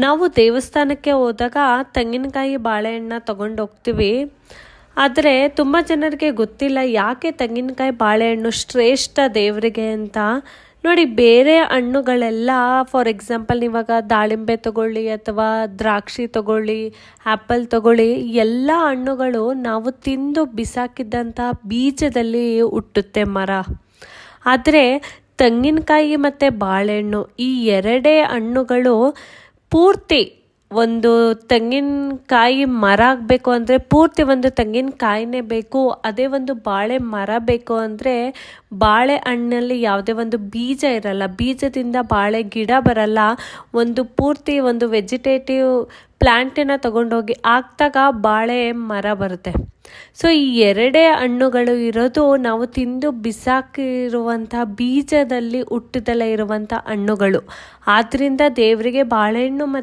ನಾವು ದೇವಸ್ಥಾನಕ್ಕೆ ಹೋದಾಗ ತೆಂಗಿನಕಾಯಿ ಬಾಳೆಹಣ್ಣ ತಗೊಂಡು ಹೋಗ್ತೀವಿ. ಆದರೆ ತುಂಬ ಜನರಿಗೆ ಗೊತ್ತಿಲ್ಲ ಯಾಕೆ ತೆಂಗಿನಕಾಯಿ ಬಾಳೆಹಣ್ಣು ಶ್ರೇಷ್ಠ ದೇವರಿಗೆ ಅಂತ. ನೋಡಿ, ಬೇರೆ ಹಣ್ಣುಗಳೆಲ್ಲ ಫಾರ್ ಎಕ್ಸಾಂಪಲ್ ಇವಾಗ ದಾಳಿಂಬೆ ತಗೊಳ್ಳಿ ಅಥವಾ ದ್ರಾಕ್ಷಿ ತಗೊಳ್ಳಿ, ಆ್ಯಪಲ್ ತಗೊಳ್ಳಿ, ಎಲ್ಲ ಹಣ್ಣುಗಳು ನಾವು ತಿಂದು ಬಿಸಾಕಿದ್ದಂಥ ಬೀಜದಲ್ಲಿ ಹುಟ್ಟುತ್ತೆ ಮರ. ಆದರೆ ತೆಂಗಿನಕಾಯಿ ಮತ್ತು ಬಾಳೆಹಣ್ಣು ಈ ಎರಡೇ ಹಣ್ಣುಗಳು ಪೂರ್ತಿ ಒಂದು ತೆಂಗಿನಕಾಯಿ ಮರ ಆಗಬೇಕು ಅಂದರೆ ಪೂರ್ತಿ ಒಂದು ತೆಂಗಿನಕಾಯಿನೇ ಬೇಕು. ಅದೇ ಒಂದು ಬಾಳೆ ಮರ ಬೇಕು ಅಂದರೆ ಬಾಳೆಹಣ್ಣಲ್ಲಿ ಯಾವುದೇ ಒಂದು ಬೀಜ ಇರಲ್ಲ, ಬೀಜದಿಂದ ಬಾಳೆ ಗಿಡ ಬರಲ್ಲ. ಒಂದು ಪೂರ್ತಿ ಒಂದು ವೆಜಿಟೇಟಿವ್ ಪ್ಲ್ಯಾಂಟನ್ನು ತಗೊಂಡೋಗಿ ಹಾಕ್ದಾಗ ಬಾಳೆ ಮರ ಬರುತ್ತೆ. ಸೊ ಈ ಎರಡೇ ಹಣ್ಣುಗಳು ಇರೋದು ನಾವು ತಿಂದು ಬಿಸಾಕಿರುವಂಥ ಬೀಜದಲ್ಲಿ ಹುಟ್ಟದಲ್ಲೇ ಇರುವಂಥ ಹಣ್ಣುಗಳು. ಆದ್ದರಿಂದ ದೇವರಿಗೆ ಬಾಳೆಹಣ್ಣು ಮತ್ತು